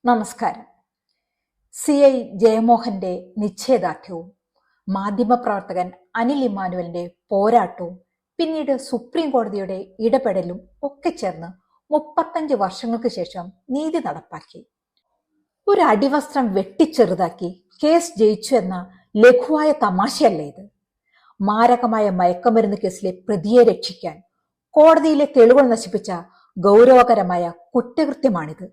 നമസ്കാരം. CI ജയമോഹന്റെ നിശ്ചയദാർഢ്യവും മാധ്യമപ്രവർത്തകൻ അനിൽ ഇമ്മാനുവലിന്റെ പോരാട്ടവും പിന്നീട് സുപ്രീം കോടതിയുടെ ഇടപെടലും ഒക്കെ ചേർന്ന് 35 വർഷങ്ങൾക്ക് ശേഷം നീതി നടപ്പാക്കി. ഒരു അടിവസ്ത്രം വെട്ടിച്ചെറുതാക്കി കേസ് ജയിച്ചു എന്ന ലഘുവായ തമാശയല്ല ഇത്. മാരകമായ മയക്കുമരുന്ന് കേസിലെ പ്രതിയെ രക്ഷിക്കാൻ കോടതിയിലെ തെളിവുകൾ നശിപ്പിച്ച ഗൗരവകരമായ കുറ്റകൃത്യമാണിത്.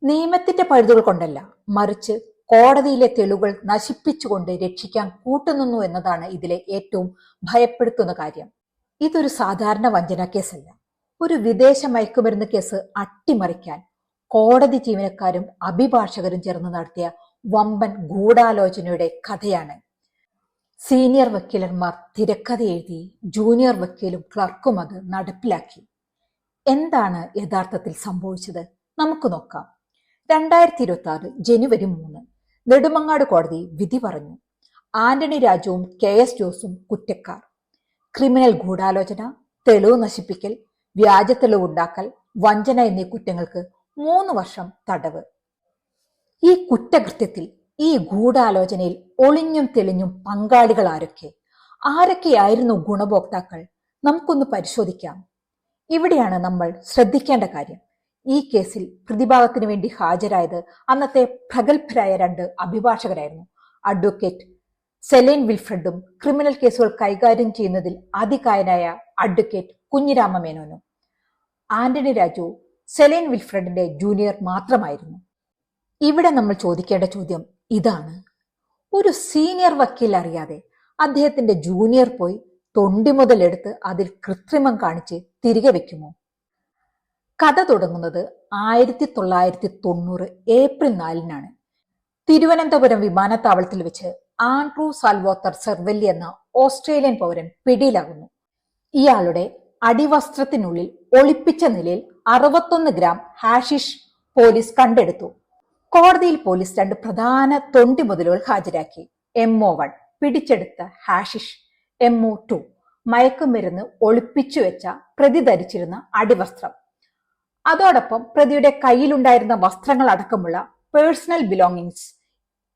നിയമത്തിന്റെ പഴുതുകൾ കൊണ്ടല്ല, മറിച്ച് കോടതിയിലെ തെളിവുകൾ നശിപ്പിച്ചുകൊണ്ട് രക്ഷിക്കാൻ കൂട്ടുനിന്നു എന്നതാണ് ഇതിലെ ഏറ്റവും ഭയപ്പെടുത്തുന്ന കാര്യം. ഇതൊരു സാധാരണ വഞ്ചന കേസല്ല. ഒരു വിദേശ മയക്കുമരുന്ന് കേസ് അട്ടിമറിക്കാൻ കോടതി ജീവനക്കാരും അഭിഭാഷകരും ചേർന്ന് നടത്തിയ വമ്പൻ ഗൂഢാലോചനയുടെ കഥയാണ്. സീനിയർ വക്കീലന്മാർ തിരക്കഥ എഴുതി ജൂനിയർ വക്കീലും ക്ലർക്കും അത് നടപ്പിലാക്കി. എന്താണ് യഥാർത്ഥത്തിൽ സംഭവിച്ചത്? നമുക്ക് നോക്കാം. 2026 ജനുവരി 3 നെടുമങ്ങാട് കോടതി വിധി പറഞ്ഞു. ആന്റണി രാജുവും KS ജോസും കുറ്റക്കാർ. ക്രിമിനൽ ഗൂഢാലോചന, തെളിവ് നശിപ്പിക്കൽ, വ്യാജ തെളിവുണ്ടാക്കൽ, വഞ്ചന എന്നീ കുറ്റങ്ങൾക്ക് 3 വർഷം തടവ്. ഈ കുറ്റകൃത്യത്തിൽ, ഈ ഗൂഢാലോചനയിൽ ഒളിഞ്ഞും തെളിഞ്ഞും പങ്കാളികൾ ആരൊക്കെയായിരുന്നു ഗുണഭോക്താക്കൾ? നമുക്കൊന്ന് പരിശോധിക്കാം. ഇവിടെയാണ് നമ്മൾ ശ്രദ്ധിക്കേണ്ട കാര്യം. ഈ കേസിൽ പ്രതിഭാഗത്തിന് വേണ്ടി ഹാജരായത് അന്നത്തെ പ്രഗത്ഭരായ 2 അഭിഭാഷകരായിരുന്നു. അഡ്വക്കേറ്റ് സെലീൻ വിൽഫ്രഡും ക്രിമിനൽ കേസുകൾ കൈകാര്യം ചെയ്യുന്നതിൽ അതികായനായ അഡ്വക്കേറ്റ് കുഞ്ഞിരാമ മേനോനും. ആന്റണി രാജു സെലീൻ വിൽഫ്രഡിന്റെ ജൂനിയർ മാത്രമായിരുന്നു. ഇവിടെ നമ്മൾ ചോദിക്കേണ്ട ചോദ്യം ഇതാണ്: ഒരു സീനിയർ വക്കീൽ അറിയാതെ അദ്ദേഹത്തിന്റെ ജൂനിയർ പോയി തൊണ്ടി മുതലെടുത്ത് അതിൽ കൃത്രിമം കാണിച്ച് തിരികെ വെക്കുമോ? കഥ തുടങ്ങുന്നത് 1990 ഏപ്രിൽ 4 തിരുവനന്തപുരം വിമാനത്താവളത്തിൽ വെച്ച് ആൻഡ്രൂ സാൽവാത്തർ സെർവെല്ലി എന്ന ഓസ്ട്രേലിയൻ പൗരൻ പിടിയിലാകുന്നു. ഇയാളുടെ അടിവസ്ത്രത്തിനുള്ളിൽ ഒളിപ്പിച്ച നിലയിൽ 61 ഗ്രാം ഹാഷിഷ് പോലീസ് കണ്ടെടുത്തു. കോടതിയിൽ പോലീസ് 2 പ്രധാന തൊണ്ടി മുതലുകൾ ഹാജരാക്കി. MO1 പിടിച്ചെടുത്ത ഹാഷിഷ്, MO2 മയക്കുമരുന്ന് ഒളിപ്പിച്ചു വെച്ച പ്രതി ധരിച്ചിരുന്ന അടിവസ്ത്രം. അതോടൊപ്പം പ്രതിയുടെ കയ്യിലുണ്ടായിരുന്ന വസ്ത്രങ്ങൾ അടക്കമുള്ള പേഴ്സണൽ ബിലോങ്ങിങ്സ്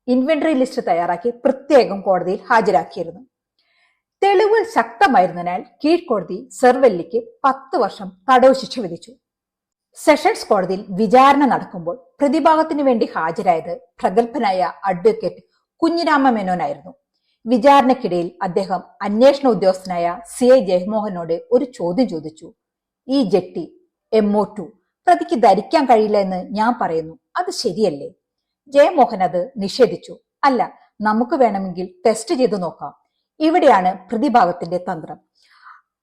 ഇൻവെന്ററി ലിസ്റ്റ് തയ്യാറാക്കി പ്രത്യേകം കോടതിയിൽ ഹാജരാക്കിയിരുന്നു. തെളിവുകൾ ശക്തമായിരുന്നതിനാൽ കീഴ്ക്കോടതി സെർവെല്ലിക്ക് 10 വർഷം തടവ് ശിക്ഷ വിധിച്ചു. സെഷൻസ് കോടതിയിൽ വിചാരണ നടക്കുമ്പോൾ പ്രതിഭാഗത്തിന് വേണ്ടി ഹാജരായത് പ്രഗത്ഭനായ അഡ്വക്കേറ്റ് കുഞ്ഞിരാമ മേനോനായിരുന്നു. വിചാരണക്കിടയിൽ അദ്ദേഹം അന്വേഷണ ഉദ്യോഗസ്ഥനായ CI ജയമോഹനോട് ഒരു ചോദ്യം ചോദിച്ചു. ഈ ജെട്ടി MO2 പ്രതിക്ക് ധരിക്കാൻ കഴിയില്ല എന്ന് ഞാൻ പറയുന്നു, അത് ശരിയല്ലേ? ജയമോഹൻ അത് നിഷേധിച്ചു. അല്ല, നമുക്ക് വേണമെങ്കിൽ ടെസ്റ്റ് ചെയ്തു നോക്കാം. ഇവിടെയാണ് പ്രതിഭാഗത്തിന്റെ തന്ത്രം.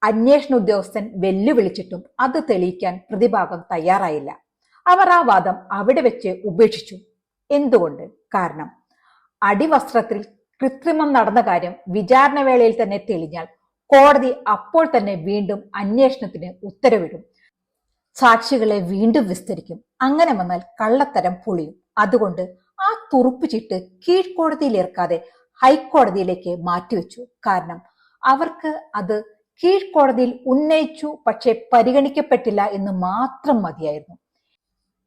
അന്വേഷണ ഉദ്യോഗസ്ഥൻ വെല്ലുവിളിച്ചിട്ടും അത് തെളിയിക്കാൻ പ്രതിഭാഗം തയ്യാറായില്ല. അവർ ആ വാദം അവിടെ വെച്ച് ഉപേക്ഷിച്ചു. എന്തുകൊണ്ട്? കാരണം അടിവസ്ത്രത്തിൽ കൃത്രിമം നടന്ന കാര്യം വിചാരണ വേളയിൽ തന്നെ തെളിഞ്ഞാൽ കോടതി അപ്പോൾ തന്നെ വീണ്ടും അന്വേഷണത്തിന് ഉത്തരവിടും. സാക്ഷികളെ വീണ്ടും വിസ്തരിക്കും. അങ്ങനെ വന്നാൽ കള്ളത്തരം പൊളിയും. അതുകൊണ്ട് ആ തുറുപ്പ് ചീട്ട് കീഴ്ക്കോടതിയിൽ ഏർക്കാതെ ഹൈക്കോടതിയിലേക്ക് മാറ്റിവെച്ചു. കാരണം അവർക്ക് അത് കീഴ്ക്കോടതിയിൽ ഉന്നയിച്ചു, പക്ഷെ പരിഗണിക്കപ്പെട്ടില്ല എന്ന് മാത്രം മതിയായിരുന്നു.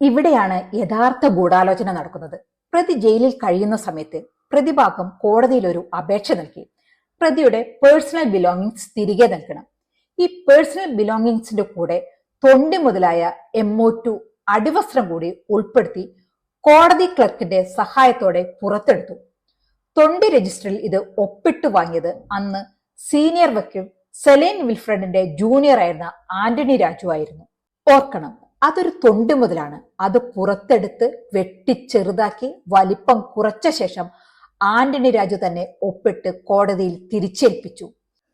ഇവിടെയാണ് യഥാർത്ഥ ഗൂഢാലോചന നടക്കുന്നത്. പ്രതി ജയിലിൽ കഴിയുന്ന സമയത്ത് പ്രതിഭാഗം കോടതിയിൽ ഒരു അപേക്ഷ നൽകി. പ്രതിയുടെ പേഴ്സണൽ ബിലോങ്ങിങ്സ് തിരികെ നൽകണം. ഈ പേഴ്സണൽ ബിലോങ്ങിങ്സിന്റെ കൂടെ തൊണ്ടി മുതലായ MO2 അടിവസ്ത്രം കൂടി ഉൾപ്പെടുത്തി കോടതി ക്ലർക്കിന്റെ സഹായത്തോടെ പുറത്തെടുത്തു. തൊണ്ടി രജിസ്റ്ററിൽ ഇത് ഒപ്പിട്ട് വാങ്ങിയത് അന്ന് സീനിയർ വക്കീൽ സെലീൻ വിൽഫ്രഡിന്റെ ജൂനിയർ ആയിരുന്ന ആന്റണി രാജു ആയിരുന്നു. ഓർക്കണം, അതൊരു തൊണ്ടി മുതലാണ്. അത് പുറത്തെടുത്ത് വെട്ടിച്ചെറുതാക്കി വലിപ്പം കുറച്ച ശേഷം ആന്റണി രാജു തന്നെ ഒപ്പിട്ട് കോടതിയിൽ തിരിച്ചേൽപ്പിച്ചു.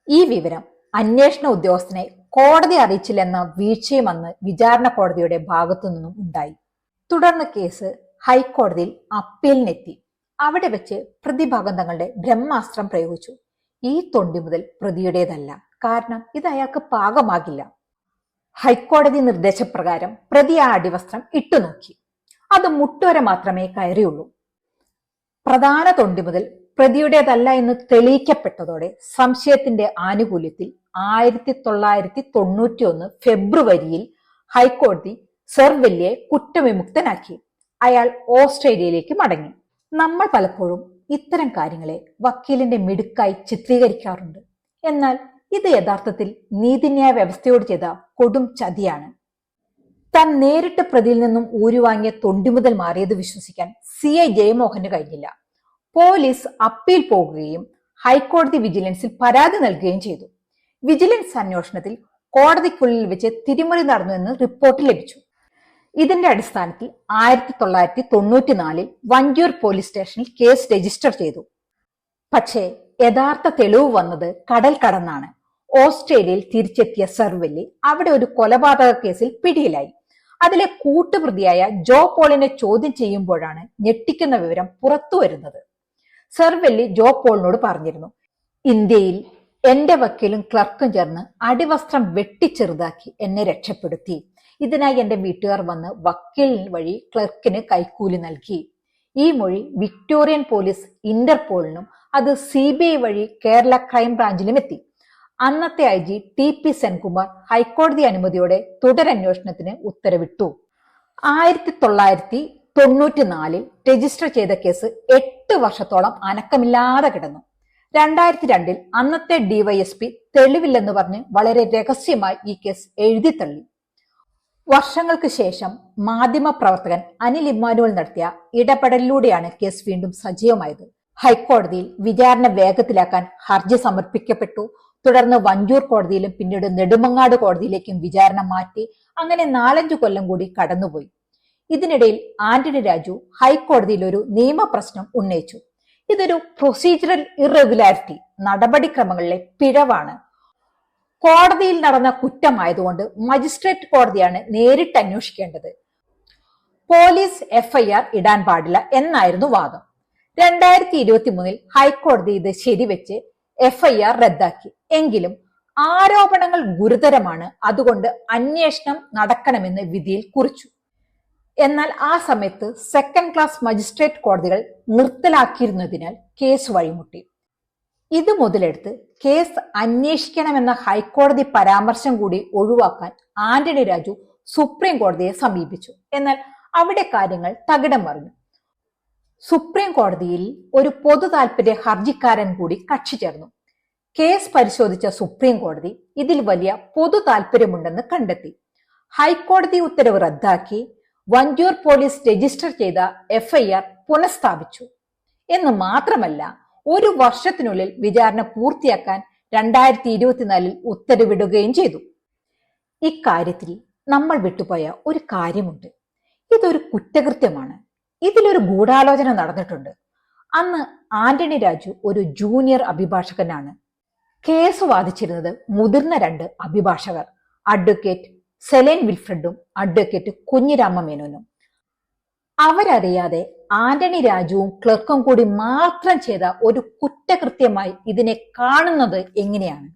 ഈ വിവരം അന്വേഷണ ഉദ്യോഗസ്ഥനെ കോടതി അറിയിച്ചില്ലെന്ന വീഴ്ചയും അന്ന് വിചാരണ കോടതിയുടെ ഭാഗത്തു നിന്നും ഉണ്ടായി. തുടർന്ന് കേസ് ഹൈക്കോടതിയിൽ അപ്പീലിനെത്തി. അവിടെ വെച്ച് പ്രതിഭാഗം തങ്ങളുടെ ബ്രഹ്മാസ്ത്രം പ്രയോഗിച്ചു. ഈ തൊണ്ടി മുതൽ പ്രതിയുടേതല്ല, കാരണം ഇത് അയാൾക്ക് പാകമാകില്ല. ഹൈക്കോടതി നിർദ്ദേശപ്രകാരം പ്രതി ആ അടിവസ്ത്രം ഇട്ടുനോക്കി. അത് മുട്ടുവരെ മാത്രമേ കയറിയുള്ളൂ. പ്രധാന തൊണ്ടി മുതൽ പ്രതിയുടേതല്ല എന്ന് തെളിയിക്കപ്പെട്ടതോടെ സംശയത്തിന്റെ ആനുകൂല്യത്തിൽ 1991 ഫെബ്രുവരിയിൽ ഹൈക്കോടതി സെർവെല്ലിയെ കുറ്റവിമുക്തനാക്കി. അയാൾ ഓസ്ട്രേലിയയിലേക്ക് മടങ്ങി. നമ്മൾ പലപ്പോഴും ഇത്തരം കാര്യങ്ങളെ വക്കീലിന്റെ മിടുക്കായി ചിത്രീകരിക്കാറുണ്ട്. എന്നാൽ ഇത് യഥാർത്ഥത്തിൽ നീതിന്യായ വ്യവസ്ഥയോട് ചെയ്ത കൊടും ചതിയാണ്. താൻ നേരിട്ട് പ്രതിയിൽ നിന്നും ഊരുവാങ്ങിയ തൊണ്ടിമുതൽ മാറിയത് വിശ്വസിക്കാൻ CI ജയമോഹന് കഴിഞ്ഞില്ല. പോലീസ് അപ്പീൽ പോകുകയും ഹൈക്കോടതി വിജിലൻസിൽ പരാതി നൽകുകയും ചെയ്തു. വിജിലൻസ് അന്വേഷണത്തിൽ കോടതിക്കുള്ളിൽ വെച്ച് തിരിമറി നടന്നുവെന്ന് റിപ്പോർട്ട് ലഭിച്ചു. ഇതിന്റെ അടിസ്ഥാനത്തിൽ 1994 വഞ്ചൂർ പോലീസ് സ്റ്റേഷനിൽ കേസ് രജിസ്റ്റർ ചെയ്തു. പക്ഷേ യഥാർത്ഥ തെളിവ് വന്നത് കടൽ കടന്നാണ്. ഓസ്ട്രേലിയയിൽ തിരിച്ചെത്തിയ സെർവെല്ലി അവിടെ ഒരു കൊലപാതക കേസിൽ പിടിയിലായി. അതിലെ കൂട്ടുപ്രതിയായ ജോ പോളിനെ ചോദ്യം ചെയ്യുമ്പോഴാണ് ഞെട്ടിക്കുന്ന വിവരം പുറത്തു വരുന്നത്. സെർവെല്ലി ജോ പോളിനോട് പറഞ്ഞിരുന്നു, ഇന്ത്യയിൽ എന്റെ വക്കീലും ക്ലർക്കും ചേർന്ന് അടിവസ്ത്രം വെട്ടിച്ചെറുതാക്കി എന്നെ രക്ഷപ്പെടുത്തി. ഇതിനായി എന്റെ വീട്ടുകാർ വന്ന് വക്കീൽ വഴി ക്ലർക്കിന് കൈക്കൂലി നൽകി. ഈ മൊഴി വിക്ടോറിയൻ പോലീസ് ഇന്റർപോളിനും അത് CBI വഴി കേരള ക്രൈംബ്രാഞ്ചിലും എത്തി. അന്നത്തെ IG TP സെൻകുമാർ ഹൈക്കോടതി അനുമതിയോടെ തുടരന്വേഷണത്തിന് ഉത്തരവിട്ടു. 1994 രജിസ്റ്റർ ചെയ്ത കേസ് 8 വർഷത്തോളം അനക്കമില്ലാതെ കിടന്നു. 2002 അന്നത്തെ DYSP തെളിവില്ലെന്ന് പറഞ്ഞ് വളരെ രഹസ്യമായി ഈ കേസ് എഴുതിത്തള്ളി. വർഷങ്ങൾക്ക് ശേഷം മാധ്യമപ്രവർത്തകൻ അനിൽ ഇമ്മാനുവൽ നടത്തിയ ഇടപെടലിലൂടെയാണ് കേസ് വീണ്ടും സജീവമായത്. ഹൈക്കോടതിയിൽ വിചാരണ വേഗത്തിലാക്കാൻ ഹർജി സമർപ്പിക്കപ്പെട്ടു. തുടർന്ന് വഞ്ചൂർ കോടതിയിലും പിന്നീട് നെടുമങ്ങാട് കോടതിയിലേക്കും വിചാരണ മാറ്റി. അങ്ങനെ 4-5 കൊല്ലം കൂടി കടന്നുപോയി. ഇതിനിടയിൽ ആന്റണി രാജു ഹൈക്കോടതിയിൽ ഒരു നിയമപ്രശ്നം ഉന്നയിച്ചു. ഇതൊരു പ്രൊസീജറൽ ഇറഗുലാരിറ്റി, നടപടിക്രമങ്ങളിലെ പിഴവാണ്. കോടതിയിൽ നടന്ന കുറ്റമായതുകൊണ്ട് മജിസ്ട്രേറ്റ് കോടതിയാണ് നേരിട്ട് അന്വേഷിക്കേണ്ടത്. പോലീസ് FIR ഇടാൻ പാടില്ല എന്നായിരുന്നു വാദം. 2023 ഹൈക്കോടതി ഇത് ശരിവെച്ച് FIR റദ്ദാക്കി. എങ്കിലും ആരോപണങ്ങൾ ഗുരുതരമാണ്, അതുകൊണ്ട് അന്വേഷണം നടക്കണമെന്ന് വിധിയിൽ കുറിച്ചു. എന്നാൽ ആ സമയത്ത് സെക്കൻഡ് ക്ലാസ് മജിസ്ട്രേറ്റ് കോടതികൾ നിർത്തലാക്കിയിരുന്നതിനാൽ കേസ് വഴിമുട്ടി. ഇത് മുതലെടുത്ത് കേസ് അന്വേഷിക്കണമെന്ന ഹൈക്കോടതി പരാമർശം കൂടി ഒഴിവാക്കാൻ ആന്റണി രാജു സുപ്രീം കോടതിയെ സമീപിച്ചു. എന്നാൽ അവിടെ കാര്യങ്ങൾ തകിടം മറിഞ്ഞു. സുപ്രീം കോടതിയിൽ ഒരു പൊതു താൽപര്യ ഹർജിക്കാരൻ കൂടി കക്ഷി ചേർന്നു. കേസ് പരിശോധിച്ച സുപ്രീം കോടതി ഇതിൽ വലിയ പൊതു താൽപര്യമുണ്ടെന്ന് കണ്ടെത്തി. ഹൈക്കോടതി ഉത്തരവ് റദ്ദാക്കി വഞ്ചൂർ പോലീസ് രജിസ്റ്റർ ചെയ്ത FIR പുനഃസ്ഥാപിച്ചു. എന്ന് മാത്രമല്ല, 1 വർഷത്തിനുള്ളിൽ വിചാരണ പൂർത്തിയാക്കാൻ 2024 ഉത്തരവിടുകയും ചെയ്തു. ഇക്കാര്യത്തിൽ നമ്മൾ വിട്ടുപോയ ഒരു കാര്യമുണ്ട്. ഇതൊരു കുറ്റകൃത്യമാണ്. ഇതിലൊരു ഗൂഢാലോചന നടന്നിട്ടുണ്ട്. അന്ന് ആന്റണി രാജു ഒരു ജൂനിയർ അഭിഭാഷകനാണ്. കേസ് വാദിച്ചിരുന്നത് മുതിർന്ന 2 അഭിഭാഷകർ, അഡ്വക്കേറ്റ് സെലേൻ വിൽഫ്രഡും അഡ്വക്കേറ്റ് കുഞ്ഞിരാമ മേനോനും. അവരറിയാതെ ആന്റണി രാജുവും ക്ലർക്കും കൂടി മാത്രം ചെയ്ത ഒരു കുറ്റകൃത്യമായി ഇതിനെ കാണുന്നത് എങ്ങനെയാണ്?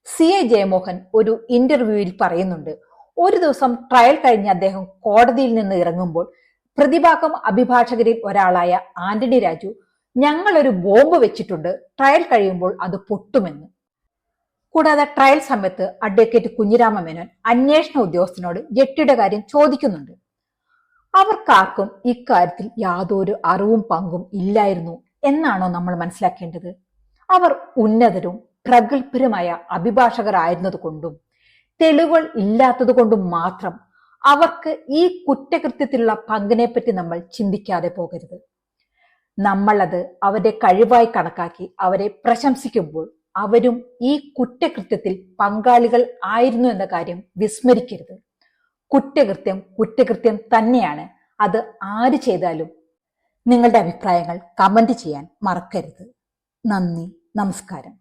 CI ജയമോഹൻ ഒരു ഇന്റർവ്യൂവിൽ പറയുന്നുണ്ട്, ഒരു ദിവസം ട്രയൽ കഴിഞ്ഞ് അദ്ദേഹം കോടതിയിൽ നിന്ന് ഇറങ്ങുമ്പോൾ പ്രതിഭാഗം അഭിഭാഷകരിൽ ഒരാളായ ആന്റണി രാജു, ഞങ്ങളൊരു ബോംബ് വെച്ചിട്ടുണ്ട്, ട്രയൽ കഴിയുമ്പോൾ അത് പൊട്ടുമെന്ന്. കൂടാതെ ട്രയൽ സമയത്ത് അഡ്വക്കേറ്റ് കുഞ്ഞിരാമ മേനോൻ അന്വേഷണ ഉദ്യോഗസ്ഥനോട് ജഡ്ജിയുടെ കാര്യം ചോദിക്കുന്നുണ്ട്. അവർക്കാർക്കും ഇക്കാര്യത്തിൽ യാതൊരു അറിവും പങ്കും ഇല്ലായിരുന്നു എന്നാണോ നമ്മൾ മനസ്സിലാക്കേണ്ടത്? അവർ ഉന്നതരും പ്രഗത്ഭരുമായ അഭിഭാഷകർ ആയിരുന്നതുകൊണ്ടും തെളിവുകൾ ഇല്ലാത്തത് കൊണ്ടും മാത്രം അവർക്ക് ഈ കുറ്റകൃത്യത്തിലുള്ള പങ്കിനെപ്പറ്റി നമ്മൾ ചിന്തിക്കാതെ പോകരുത്. നമ്മളത് അവരുടെ കഴിവായി കണക്കാക്കി അവരെ പ്രശംസിക്കുമ്പോൾ അവരും ഈ കുറ്റകൃത്യത്തിൽ പങ്കാളികൾ ആയിരുന്നു എന്ന കാര്യം വിസ്മരിക്കരുത്. കുറ്റകൃത്യം കുറ്റകൃത്യം തന്നെയാണ്. അത് ആര് ചെയ്താലും. നിങ്ങളുടെ അഭിപ്രായങ്ങൾ കമന്റ് ചെയ്യാൻ മറക്കരുത്. നന്ദി, നമസ്കാരം.